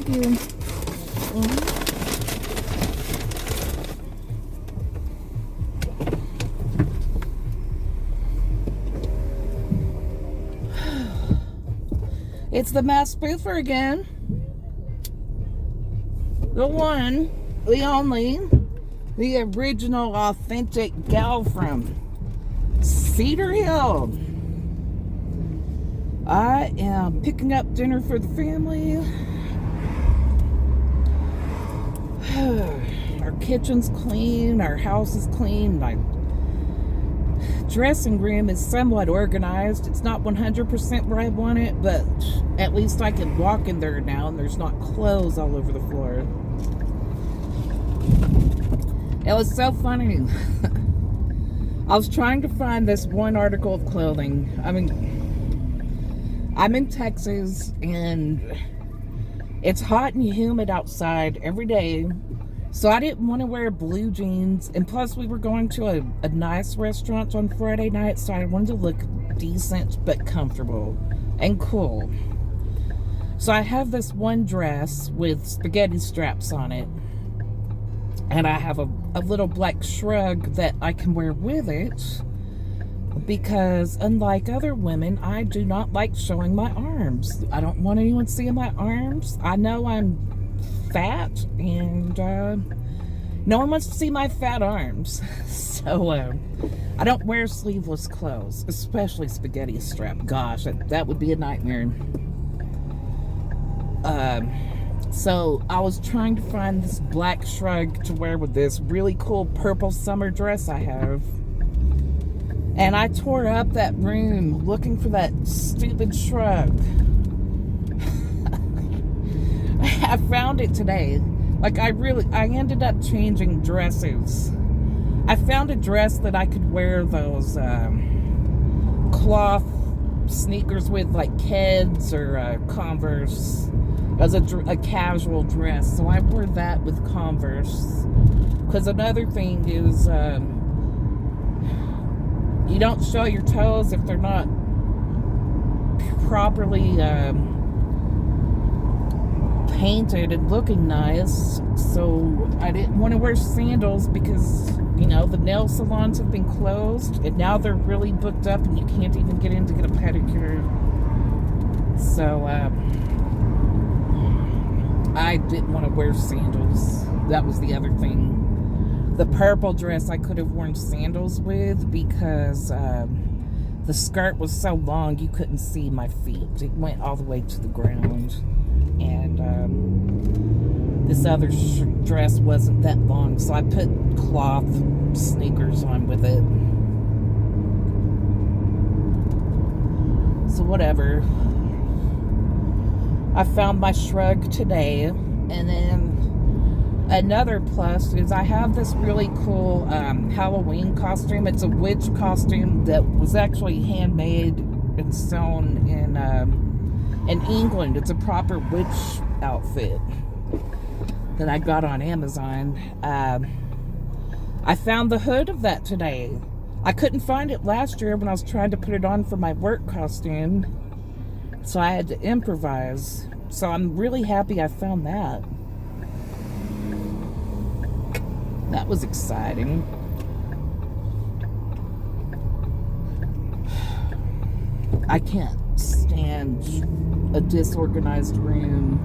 you. Mhm. It's the mass spoofer again. The one, the only, the original, authentic gal from Cedar Hill. I am picking up dinner for the family. Our kitchen's clean, our house is clean, my dressing room is somewhat organized. It's not 100% where I want it, but at least I can walk in there now and there's not clothes all over the floor. It was so funny. I was trying to find this one article of clothing. I mean, I'm in Texas and it's hot and humid outside every day. So I didn't want to wear blue jeans. And plus we were going to a nice restaurant on Friday night. So I wanted to look decent but comfortable and cool. So I have this one dress with spaghetti straps on it. And I have a little black shrug that I can wear with it. Because unlike other women, I do not like showing my arms. I don't want anyone seeing my arms. I know I'm fat and no one wants to see my fat arms. So I don't wear sleeveless clothes, especially spaghetti strap. Gosh, that would be a nightmare. So I was trying to find this black shrug to wear with this really cool purple summer dress I have. And I tore up that room looking for that stupid shrug. I found it today. Like I ended up changing dresses. I found a dress that I could wear those cloth sneakers with, like Keds or Converse. As a casual dress. So I wore that with Converse. Because another thing is you don't show your toes if they're not properly painted and looking nice. So I didn't want to wear sandals because, you know, the nail salons have been closed and now they're really booked up and you can't even get in to get a pedicure. So I didn't want to wear sandals. That was the other thing. The purple dress I could have worn sandals with because the skirt was so long you couldn't see my feet. It went all the way to the ground. And this other dress wasn't that long, so I put cloth sneakers on with it. So whatever. I found my shrug today. And then another plus is I have this really cool Halloween costume. It's a witch costume that was actually handmade and sewn in England. It's a proper witch outfit that I got on Amazon. I found the hood of that today. I couldn't find it last year when I was trying to put it on for my work costume. So I had to improvise. So I'm really happy I found that. That was exciting. I can't stand a disorganized room.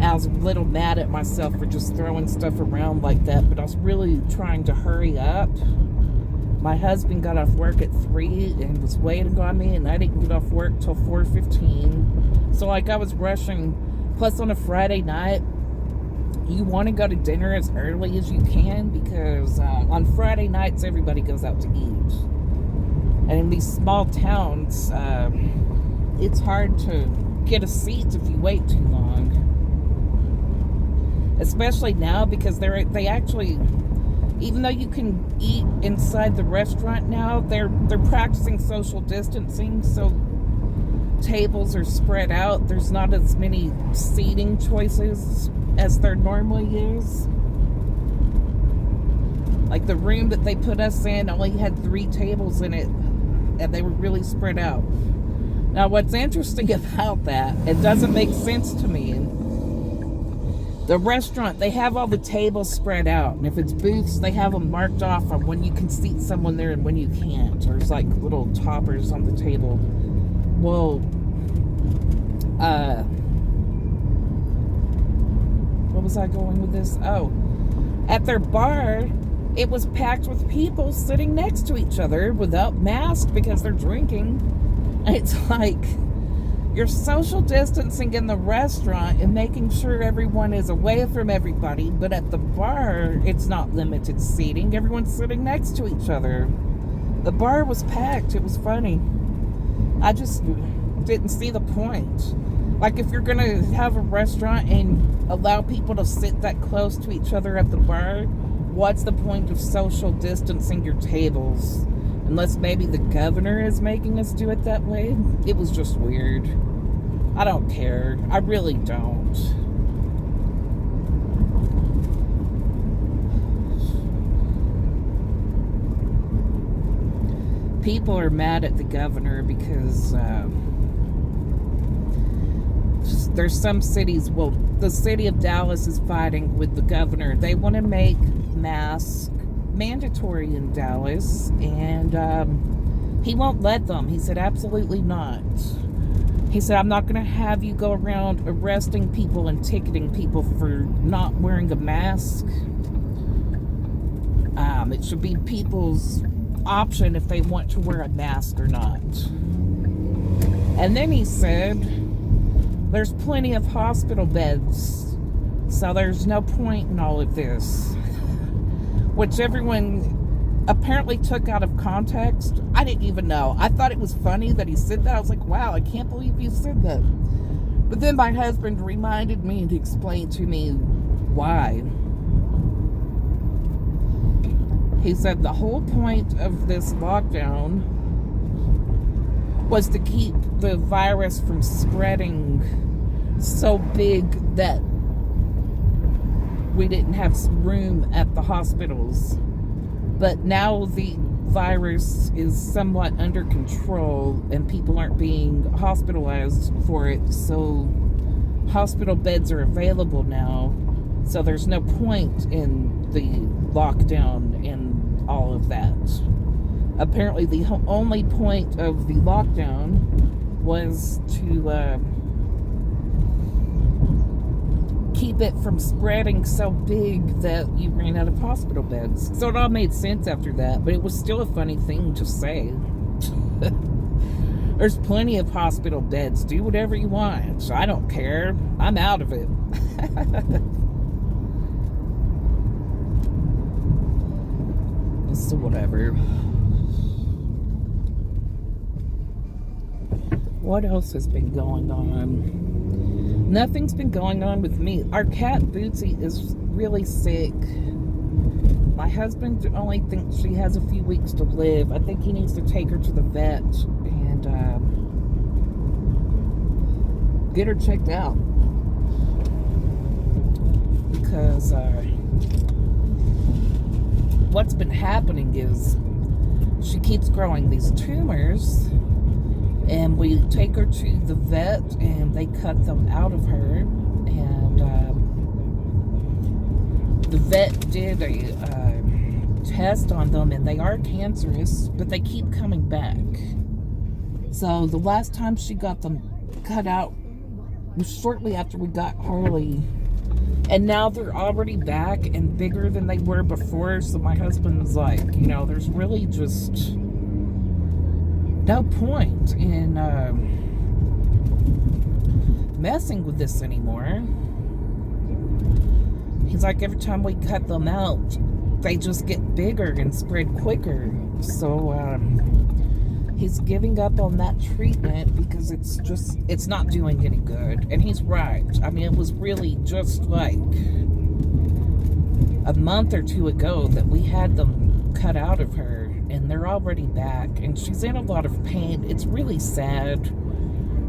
I was a little mad at myself for just throwing stuff around like that, but I was really trying to hurry up. My husband got off work at 3 and was waiting on me, and I didn't get off work till 4:15. So like I was rushing. Plus on a Friday night, you want to go to dinner as early as you can because on Friday nights everybody goes out to eat. And in these small towns, it's hard to get a seat if you wait too long. Especially now because they actually, even though you can eat inside the restaurant now, they're practicing social distancing, so tables are spread out. There's not as many seating choices as there normally is. Like the room that they put us in only had 3 tables in it, and they were really spread out. Now what's interesting about that, it doesn't make sense to me, The restaurant, they have all the tables spread out. And if it's booths, they have them marked off on when you can seat someone there and when you can't. There's like little toppers on the table. Well, what was I going with this? Oh, at their bar, it was packed with people sitting next to each other without masks because they're drinking. And it's like, you're social distancing in the restaurant and making sure everyone is away from everybody, but at the bar, it's not limited seating. Everyone's sitting next to each other. The bar was packed. It was funny. I just didn't see the point. Like, if you're going to have a restaurant and allow people to sit that close to each other at the bar, what's the point of social distancing your tables? Unless maybe the governor is making us do it that way. It was just weird. I don't care. I really don't. People are mad at the governor because there's some cities, well, the city of Dallas is fighting with the governor. They want to make masks mandatory in Dallas, and he won't let them. He said absolutely not. He said, I'm not going to have you go around arresting people and ticketing people for not wearing a mask. It should be people's option if they want to wear a mask or not. And then he said there's plenty of hospital beds, so there's no point in all of this. Which everyone apparently took out of context. I didn't even know. I thought it was funny that he said that. I was like, wow, I can't believe you said that. But then my husband reminded me and explained to me why. He said the whole point of this lockdown was to keep the virus from spreading so big that we didn't have room at the hospitals. But now the virus is somewhat under control and people aren't being hospitalized for it, so hospital beds are available now, so there's no point in the lockdown and all of that. Apparently the only point of the lockdown was to keep it from spreading so big that you ran out of hospital beds. So it all made sense after that, but it was still a funny thing to say. There's plenty of hospital beds. Do whatever you want. So I don't care. I'm out of it. So whatever. What else has been going on? Nothing's been going on with me. Our cat Bootsy is really sick. My husband only thinks she has a few weeks to live. I think he needs to take her to the vet and get her checked out. Because what's been happening is she keeps growing these tumors. And we take her to the vet, and they cut them out of her. And the vet did a test on them, and they are cancerous, but they keep coming back. So the last time she got them cut out was shortly after we got Harley. And now they're already back and bigger than they were before. So my husband's like, you know, there's really just no point in messing with this anymore. He's like, every time we cut them out, they just get bigger and spread quicker. So he's giving up on that treatment because it's not doing any good. And he's right. I mean, it was really just like a month or two ago that we had them cut out of her. And they're already back, and she's in a lot of pain. It's really sad,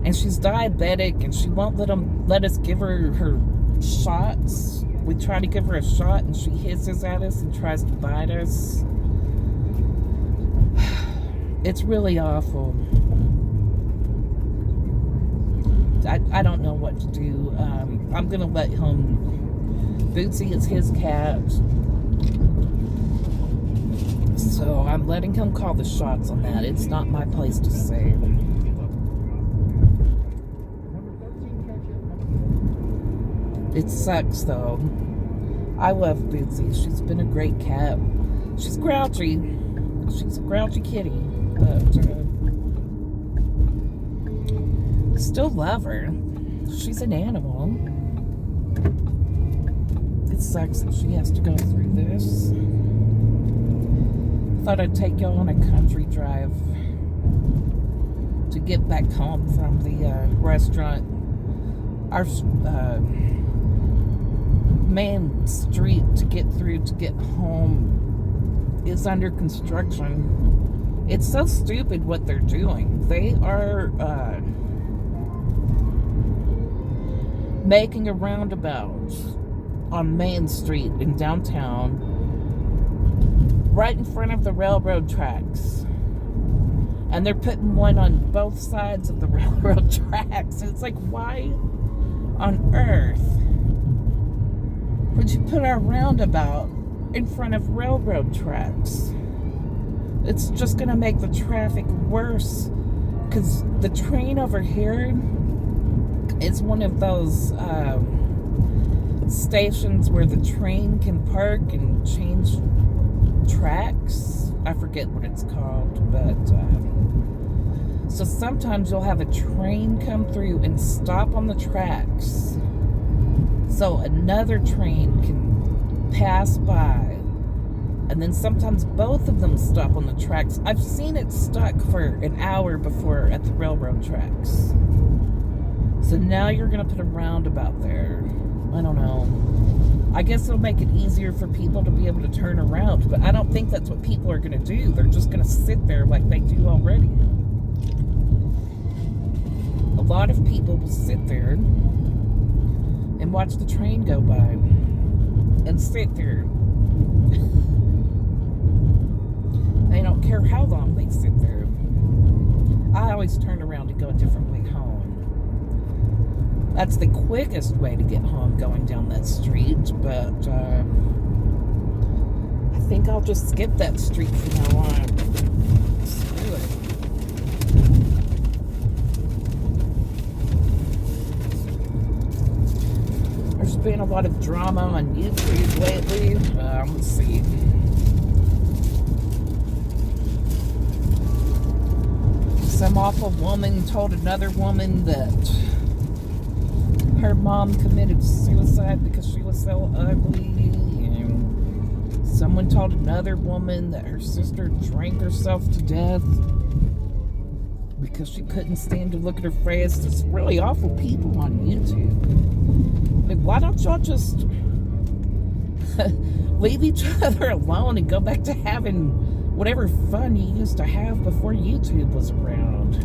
and she's diabetic, and she won't let us give her shots. We try to give her a shot, and she hisses at us and tries to bite us. It's really awful. I don't know what to do. I'm gonna let him Bootsy is his cat. So I'm letting him call the shots on that. It's not my place to say. It sucks though. I love Bootsy. She's been a great cat. She's grouchy. She's a grouchy kitty, but still love her. She's an animal. It sucks that she has to go through this. Thought I'd take y'all on a country drive to get back home from the restaurant. Our main street to get through to get home is under construction. It's so stupid what they're doing. They are making a roundabout on Main Street in downtown, right in front of the railroad tracks. And they're putting one on both sides of the railroad tracks. It's like, why on earth would you put a roundabout in front of railroad tracks? It's just going to make the traffic worse, because the train over here is one of those stations where the train can park and change tracks. I forget what it's called, but so sometimes you'll have a train come through and stop on the tracks so another train can pass by, and then sometimes both of them stop on the tracks. I've seen it stuck for an hour before at the railroad tracks. So now you're gonna put a roundabout there. I don't know. I guess it'll make it easier for people to be able to turn around, but I don't think that's what people are gonna do. They're just gonna sit there like they do already. A lot of people will sit there and watch the train go by and sit there. They don't care how long they sit there. I always turn around and go a different way home. That's the quickest way to get home, going down that street, but I think I'll just skip that street from now on. Screw it. There's been a lot of drama on YouTube lately. Let's see. Some awful woman told another woman that her mom committed suicide because she was so ugly, and someone told another woman that her sister drank herself to death because she couldn't stand to look at her face. There's really awful people on YouTube. Like, why don't y'all just leave each other alone and go back to having whatever fun you used to have before YouTube was around?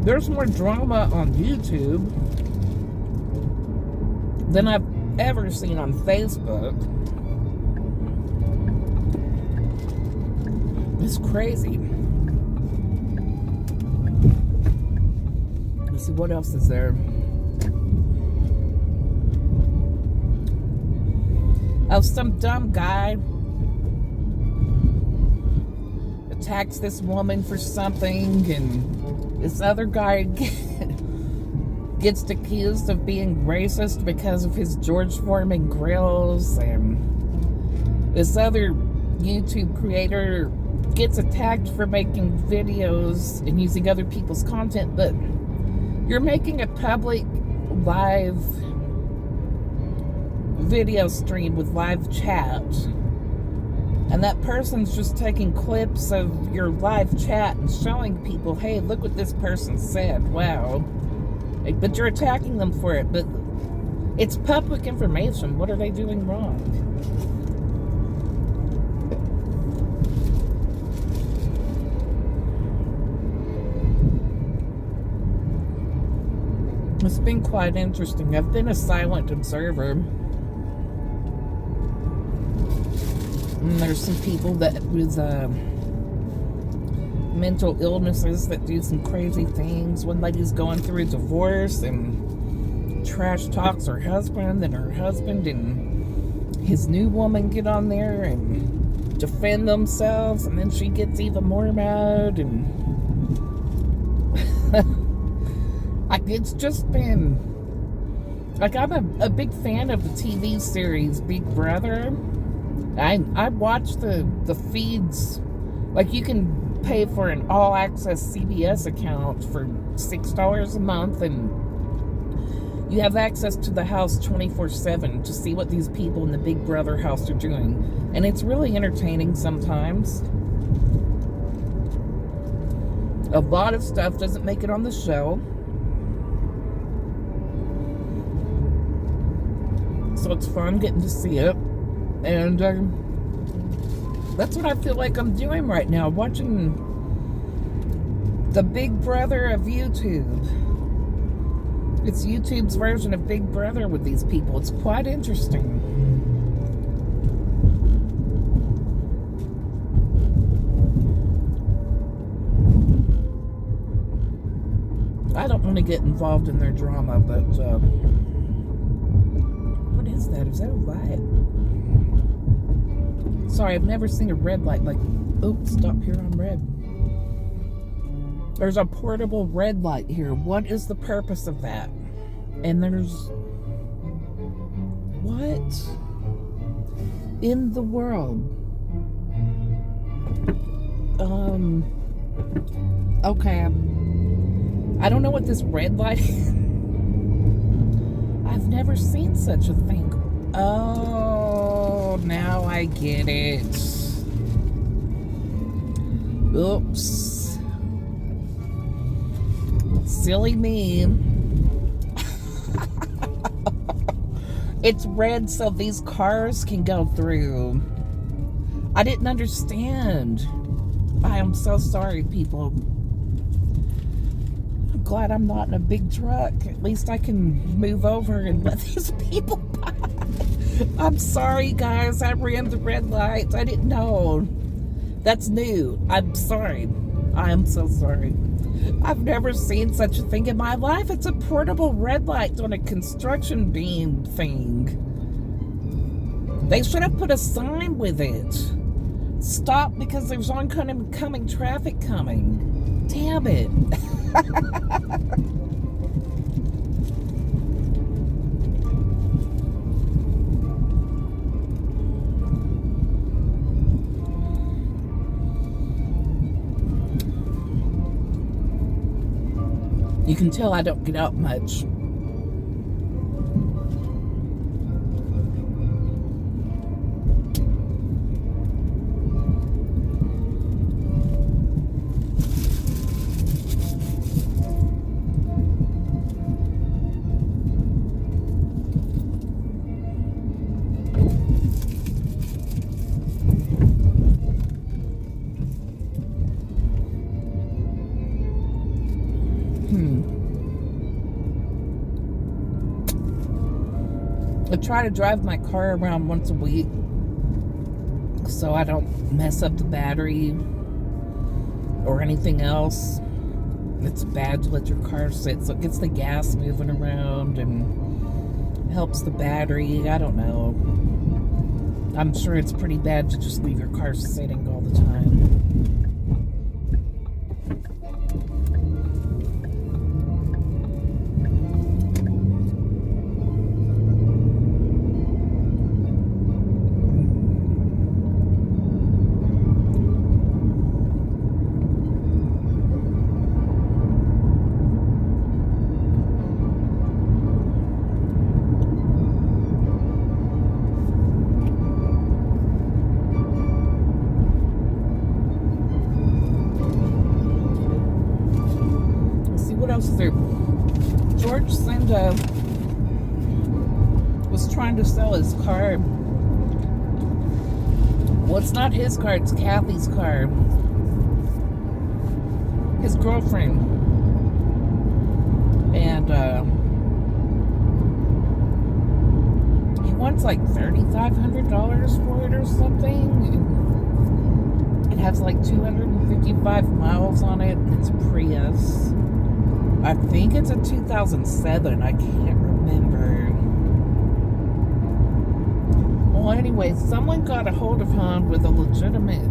There's more drama on YouTube than I've ever seen on Facebook. It's crazy. Let's see, what else is there? Oh, some dumb guy attacks this woman for something, and this other guy gets accused of being racist because of his George Foreman grills, and this other YouTube creator gets attacked for making videos and using other people's content. But you're making a public live video stream with live chat, and that person's just taking clips of your live chat and showing people, hey, look what this person said. Wow. But you're attacking them for it. But it's public information. What are they doing wrong? It's been quite interesting. I've been a silent observer. And there's some people that was mental illnesses that do some crazy things. One lady's going through a divorce and trash talks her husband, and her husband and his new woman get on there and defend themselves, and then she gets even more mad, and it's just been like, I'm a big fan of the TV series Big Brother. I watch the feeds. Like, you can pay for an all-access CBS account for $6 a month, and you have access to the house 24/7 to see what these people in the Big Brother house are doing. And it's really entertaining sometimes. A lot of stuff doesn't make it on the show. So it's fun getting to see it. And that's what I feel like I'm doing right now, watching the Big Brother of YouTube. It's YouTube's version of Big Brother with these people. It's quite interesting. I don't want to get involved in their drama, but what is that? Is that a light? Sorry, I've never seen a red light. Like, oops, stop here on red. There's a portable red light here. What is the purpose of that? And there's... what in the world? Okay, I don't know what this red light is. I've never seen such a thing. Oh, now I get it. Oops. Silly me. It's red so these cars can go through. I didn't understand. I am so sorry, people. I'm glad I'm not in a big truck. At least I can move over and let these people by. I'm sorry, guys. I ran the red lights. I didn't know. That's new. I'm sorry. I am so sorry. I've never seen such a thing in my life. It's a portable red light on a construction beam thing. They should have put a sign with it. Stop because there's oncoming traffic coming. Damn it. You can tell I don't get out much. I try to drive my car around once a week so I don't mess up the battery or anything else. It's bad to let your car sit, so it gets the gas moving around and helps the battery. I don't know. I'm sure it's pretty bad to just leave your car sitting all the time. George Senda was trying to sell his car. Well, it's not his car, it's Kathy's car. His girlfriend. And he wants like $3,500 for it or something. It has like 255 miles on it. It's a Prius. I think it's a 2007. I can't remember. Well, anyway, someone got a hold of him with a legitimate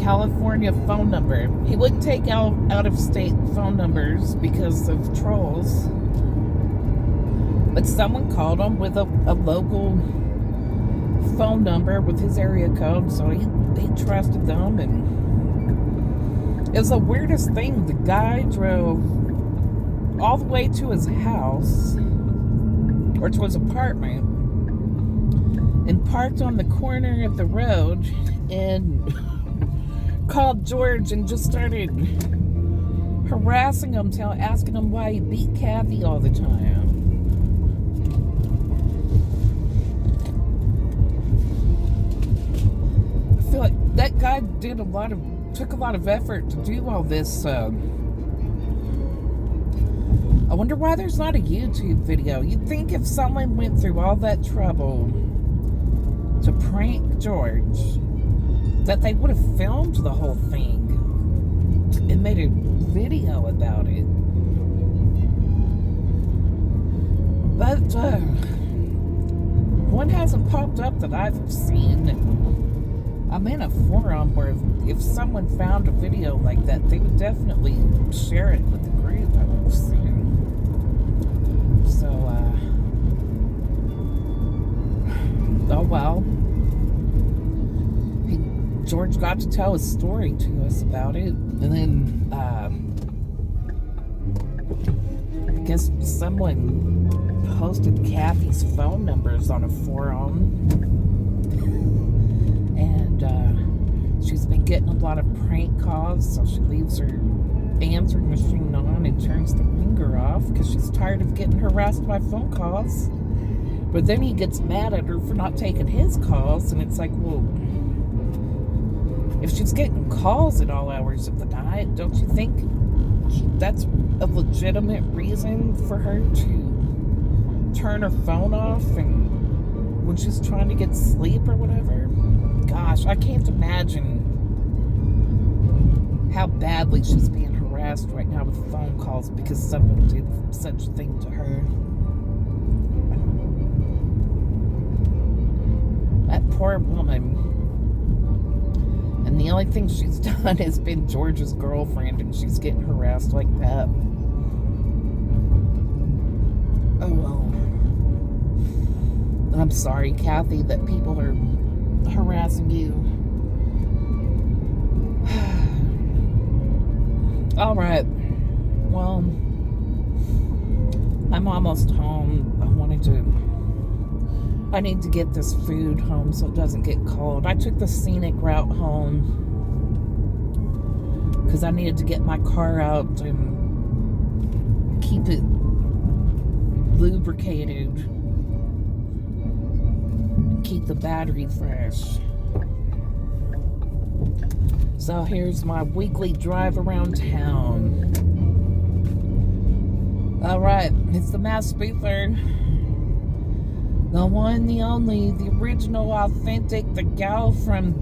California phone number. He wouldn't take out of state phone numbers because of trolls. But someone called him with a local phone number with his area code, so he trusted them, and it was the weirdest thing. The guy drove all the way to his house, or to his apartment, and parked on the corner of the road and called George and just started harassing him, asking him why he beat Kathy all the time. I feel like that guy took a lot of effort to do all this. I wonder why there's not a YouTube video. You'd think if someone went through all that trouble to prank George, that they would have filmed the whole thing and made a video about it. But one hasn't popped up that I've seen. I'm in a forum where if someone found a video like that, they would definitely share it with the group, I would assume. So, oh well. George got to tell his story to us about it, and then I guess someone posted Kathy's phone numbers on a forum, and she's been getting a lot of prank calls, so she leaves her answering machine on and turns the ringer off because she's tired of getting harassed by phone calls. But then he gets mad at her for not taking his calls, and it's like, well, if she's getting calls at all hours of the night, don't you think that's a legitimate reason for her to turn her phone off and when she's trying to get sleep or whatever? Gosh, I can't imagine how badly she's being harassed right now with phone calls because someone did such a thing to her. That poor woman. And the only thing she's done has been George's girlfriend, and she's getting harassed like that. Oh well. I'm sorry, Kathy, that people are harassing you. Alright. Well, I'm almost home. I need to get this food home so it doesn't get cold. I took the scenic route home because I needed to get my car out and keep it lubricated and keep the battery fresh. So here's my weekly drive around town. Alright, it's the Mass Spoofler. The one, the only, the original, authentic, the gal from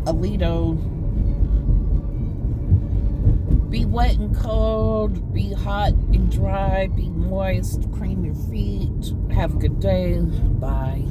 Alito. Be wet and cold, be hot and dry, be moist, cream your feet. Have a good day. Bye.